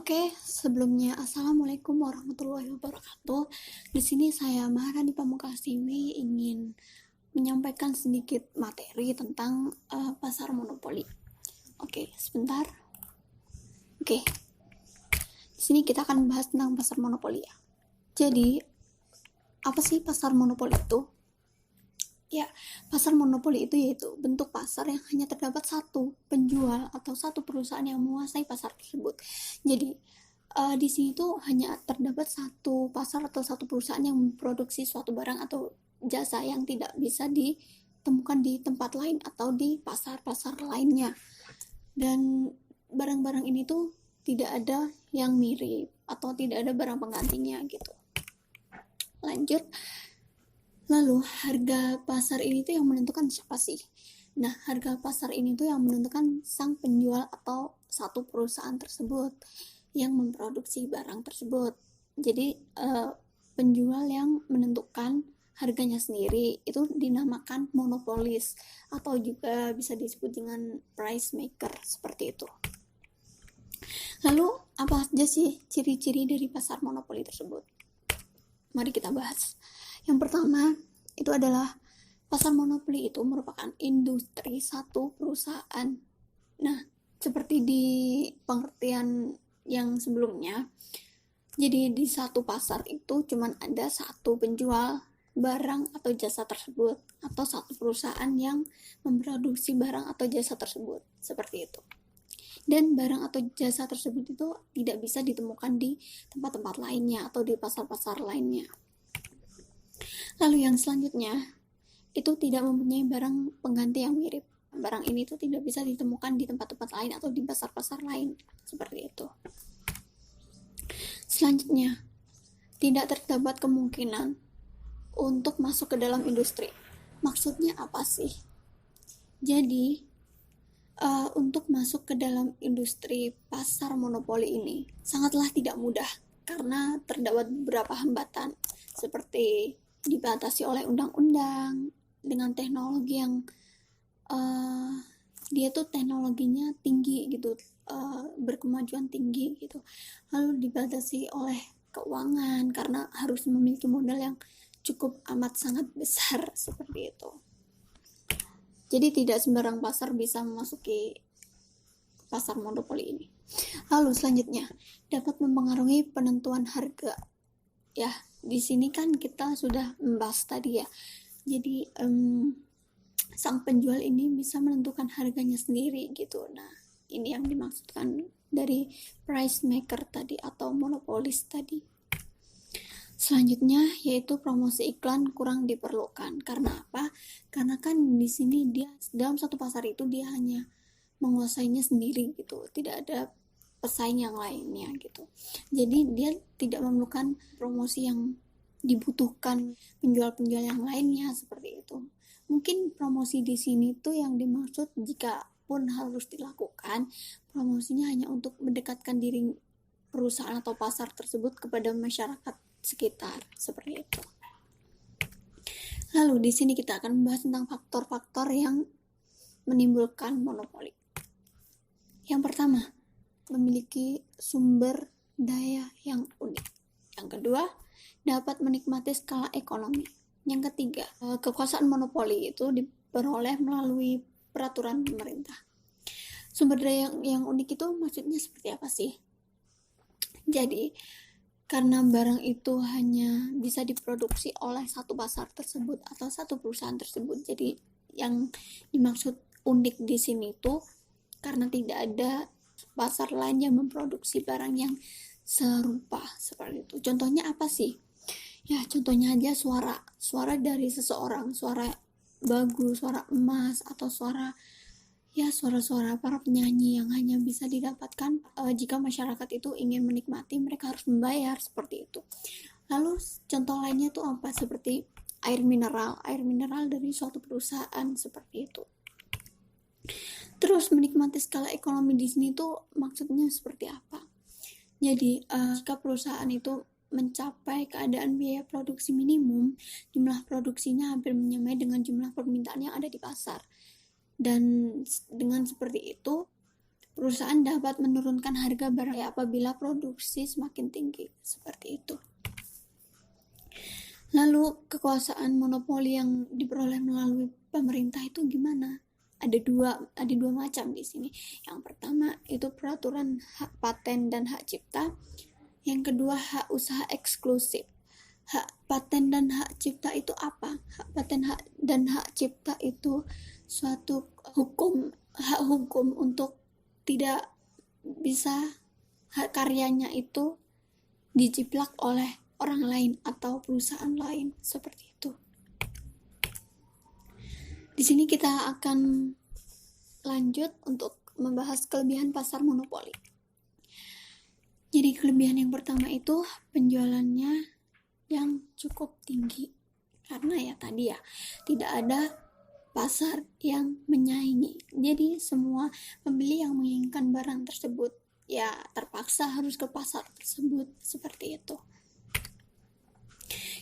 Oke, sebelumnya Assalamualaikum warahmatullahi wabarakatuh. Di sini saya Maharani Pamungkasiwi ingin menyampaikan sedikit materi tentang pasar monopoli. Oke, sebentar. Oke, di sini kita akan membahas tentang pasar monopoli ya. Jadi, apa sih pasar monopoli itu? Ya, pasar monopoli itu yaitu bentuk pasar yang hanya terdapat satu penjual atau satu perusahaan yang menguasai pasar tersebut. Jadi, di sini tuh hanya terdapat satu pasar atau satu perusahaan yang memproduksi suatu barang atau jasa yang tidak bisa ditemukan di tempat lain atau di pasar-pasar lainnya. Dan barang-barang ini tuh tidak ada yang mirip atau tidak ada barang penggantinya gitu. Lanjut. Lalu harga pasar ini tuh yang menentukan siapa sih? Nah, harga pasar ini tuh yang menentukan sang penjual atau satu perusahaan tersebut yang memproduksi barang tersebut. Jadi penjual yang menentukan harganya sendiri itu dinamakan monopolis atau juga bisa disebut dengan price maker seperti itu. Lalu apa saja sih ciri-ciri dari pasar monopoli tersebut? Mari kita bahas. Yang pertama, itu adalah pasar monopoli itu merupakan industri satu perusahaan. Nah, seperti di pengertian yang sebelumnya, jadi di satu pasar itu cuma ada satu penjual barang atau jasa tersebut, atau satu perusahaan yang memproduksi barang atau jasa tersebut, seperti itu. Dan barang atau jasa tersebut itu tidak bisa ditemukan di tempat-tempat lainnya atau di pasar-pasar lainnya. Lalu yang selanjutnya, itu tidak mempunyai barang pengganti yang mirip. Barang ini tuh tidak bisa ditemukan di tempat-tempat lain atau di pasar-pasar lain, seperti itu. Selanjutnya, tidak terdapat kemungkinan untuk masuk ke dalam industri. Maksudnya apa sih? Jadi, untuk masuk ke dalam industri pasar monopoli ini sangatlah tidak mudah karena terdapat beberapa hambatan seperti dibatasi oleh undang-undang dengan teknologi yang dia tuh teknologinya tinggi gitu, berkemajuan tinggi gitu. Lalu dibatasi oleh keuangan karena harus memiliki modal yang cukup amat sangat besar seperti itu. Jadi tidak sembarang pasar bisa memasuki pasar monopoli ini. Lalu selanjutnya, dapat mempengaruhi penentuan harga. Ya, di sini kan kita sudah membahas tadi ya. Jadi sang penjual ini bisa menentukan harganya sendiri gitu. Nah, ini yang dimaksudkan dari price maker tadi atau monopolis tadi. Selanjutnya yaitu promosi iklan kurang diperlukan. Karena apa? Karena kan di sini dia dalam satu pasar itu dia hanya menguasainya sendiri gitu. Tidak ada pesaing yang lainnya gitu. Jadi dia tidak memerlukan promosi yang dibutuhkan penjual-penjual yang lainnya seperti itu. Mungkin promosi di sini tuh yang dimaksud jika pun harus dilakukan, promosinya hanya untuk mendekatkan diri perusahaan atau pasar tersebut kepada masyarakat sekitar seperti itu. Lalu di sini kita akan membahas tentang faktor-faktor yang menimbulkan monopoli. Yang pertama, memiliki sumber daya yang unik. Yang kedua, dapat menikmati skala ekonomi. Yang ketiga, kekuasaan monopoli itu diperoleh melalui peraturan pemerintah. Sumber daya yang unik itu maksudnya seperti apa sih? Jadi, karena barang itu hanya bisa diproduksi oleh satu pasar tersebut atau satu perusahaan tersebut. Jadi, yang dimaksud unik di sini tuh karena tidak ada pasar lain yang memproduksi barang yang serupa seperti itu. Contohnya apa sih? Ya, contohnya aja suara dari seseorang, suara bagus, suara emas, atau suara-suara para penyanyi yang hanya bisa didapatkan jika masyarakat itu ingin menikmati, mereka harus membayar seperti itu. Lalu contoh lainnya tuh apa? Seperti air mineral dari suatu perusahaan seperti itu. Terus menikmati skala ekonomi di sini tuh maksudnya seperti apa? Jadi jika perusahaan itu mencapai keadaan biaya produksi minimum, jumlah produksinya hampir menyamai dengan jumlah permintaan yang ada di pasar. Dan dengan seperti itu, perusahaan dapat menurunkan harga barang apabila produksi semakin tinggi, seperti itu. Lalu kekuasaan monopoli yang diperoleh melalui pemerintah itu gimana? Ada dua macam di sini. Yang pertama itu peraturan hak paten dan hak cipta. Yang kedua hak usaha eksklusif. Hak paten dan hak cipta itu apa? Hak paten dan hak cipta itu suatu hak hukum untuk tidak bisa hak karyanya itu dijiplak oleh orang lain atau perusahaan lain, seperti itu. Di sini kita akan lanjut untuk membahas kelebihan pasar monopoli. Jadi kelebihan yang pertama itu penjualannya yang cukup tinggi, karena ya tadi ya tidak ada pasar yang menyaingi. Jadi semua pembeli yang menginginkan barang tersebut ya terpaksa harus ke pasar tersebut, seperti itu.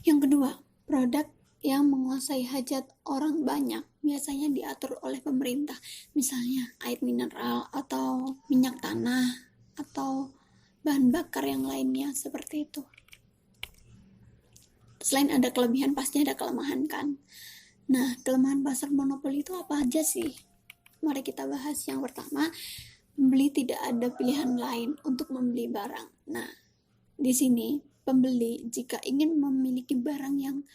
Yang kedua, produk yang menguasai hajat orang banyak biasanya diatur oleh pemerintah, misalnya air mineral atau minyak tanah atau bahan bakar yang lainnya, seperti itu. Selain ada kelebihan, pasti ada kelemahan kan. Nah, kelemahan pasar monopoli itu apa aja sih? Mari kita bahas. Yang pertama, pembeli tidak ada pilihan lain untuk membeli barang. Nah, di sini pembeli jika ingin memiliki barang yang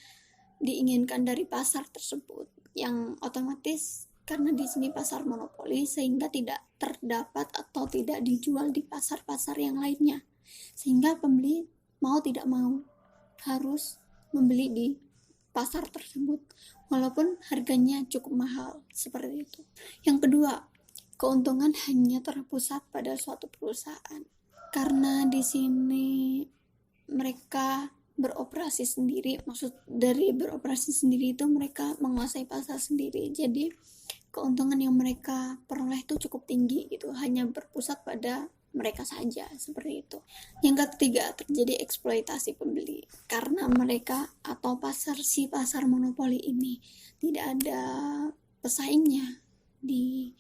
diinginkan dari pasar tersebut, yang otomatis karena di sini pasar monopoli sehingga tidak terdapat atau tidak dijual di pasar-pasar yang lainnya, sehingga pembeli mau tidak mau harus membeli di pasar tersebut walaupun harganya cukup mahal, seperti itu. Yang kedua, keuntungan hanya terpusat pada suatu perusahaan, karena di sini mereka beroperasi sendiri. Maksud dari beroperasi sendiri itu mereka menguasai pasar sendiri, jadi keuntungan yang mereka peroleh itu cukup tinggi gitu, hanya berpusat pada mereka saja, seperti itu. Yang ketiga, terjadi eksploitasi pembeli, karena mereka atau pasar monopoli ini tidak ada pesaingnya di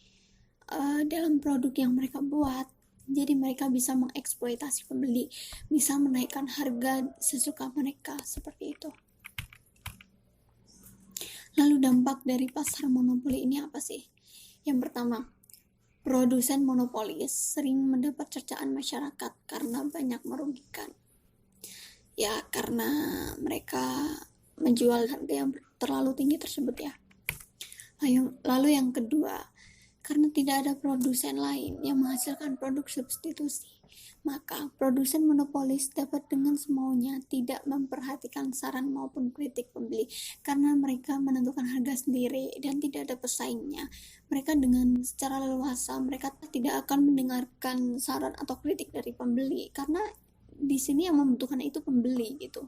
dalam produk yang mereka buat. Jadi mereka bisa mengeksploitasi pembeli, bisa menaikkan harga sesuka mereka, seperti itu. Lalu dampak dari pasar monopoli ini apa sih? Yang pertama, produsen monopolis sering mendapat cercaan masyarakat karena banyak merugikan. Ya, karena mereka menjual harga yang terlalu tinggi tersebut ya. Lalu yang kedua, karena tidak ada produsen lain yang menghasilkan produk substitusi, maka produsen monopolis dapat dengan semaunya tidak memperhatikan saran maupun kritik pembeli, karena mereka menentukan harga sendiri dan tidak ada pesaingnya. Mereka dengan secara leluasa, mereka tidak akan mendengarkan saran atau kritik dari pembeli, karena di sini yang membutuhkan itu pembeli gitu.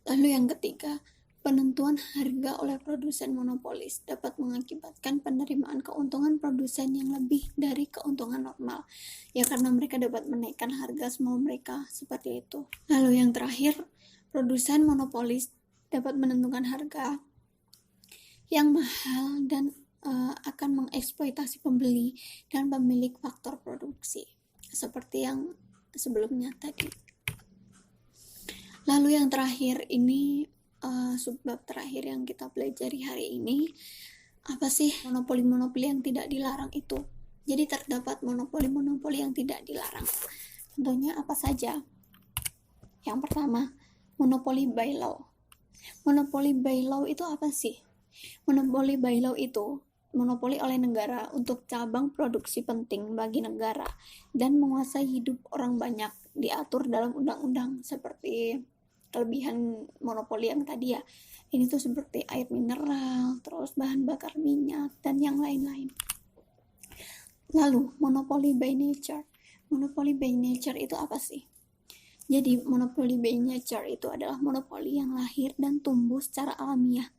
Lalu yang ketiga, penentuan harga oleh produsen monopolis dapat mengakibatkan penerimaan keuntungan produsen yang lebih dari keuntungan normal. Ya, karena mereka dapat menaikkan harga semau mereka, seperti itu. Lalu yang terakhir, produsen monopolis dapat menentukan harga yang mahal dan akan mengeksploitasi pembeli dan pemilik faktor produksi, seperti yang sebelumnya tadi. Lalu yang terakhir ini, subbab terakhir yang kita pelajari hari ini, apa sih monopoli-monopoli yang tidak dilarang itu? Jadi terdapat monopoli-monopoli yang tidak dilarang. Contohnya apa saja? Yang pertama, monopoli by law. Monopoli by law itu apa sih? Monopoli by law itu monopoli oleh negara untuk cabang produksi penting bagi negara dan menguasai hidup orang banyak, diatur dalam undang-undang, seperti kelebihan monopoli yang tadi ya. Ini tuh seperti air mineral, terus bahan bakar minyak, dan yang lain-lain. Lalu, monopoli by nature. Monopoli by nature itu apa sih? Jadi, monopoli by nature itu adalah monopoli yang lahir dan tumbuh secara alamiah.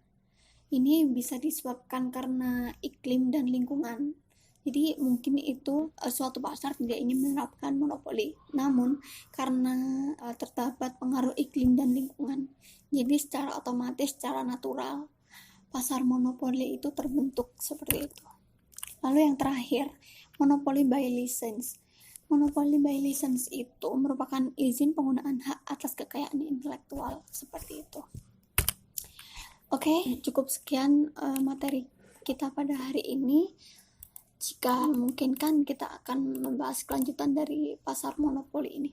Ini bisa disebabkan karena iklim dan lingkungan. Jadi mungkin itu suatu pasar tidak ingin menerapkan monopoli, namun karena terdapat pengaruh iklim dan lingkungan, jadi secara otomatis, secara natural, pasar monopoli itu terbentuk seperti itu. Lalu yang terakhir, monopoly by license. Monopoly by license itu merupakan izin penggunaan hak atas kekayaan intelektual, seperti itu. Oke, cukup sekian materi kita pada hari ini. Jika memungkinkan, kita akan membahas kelanjutan dari pasar monopoli ini.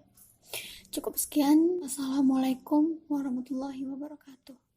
Cukup sekian. Assalamualaikum warahmatullahi wabarakatuh.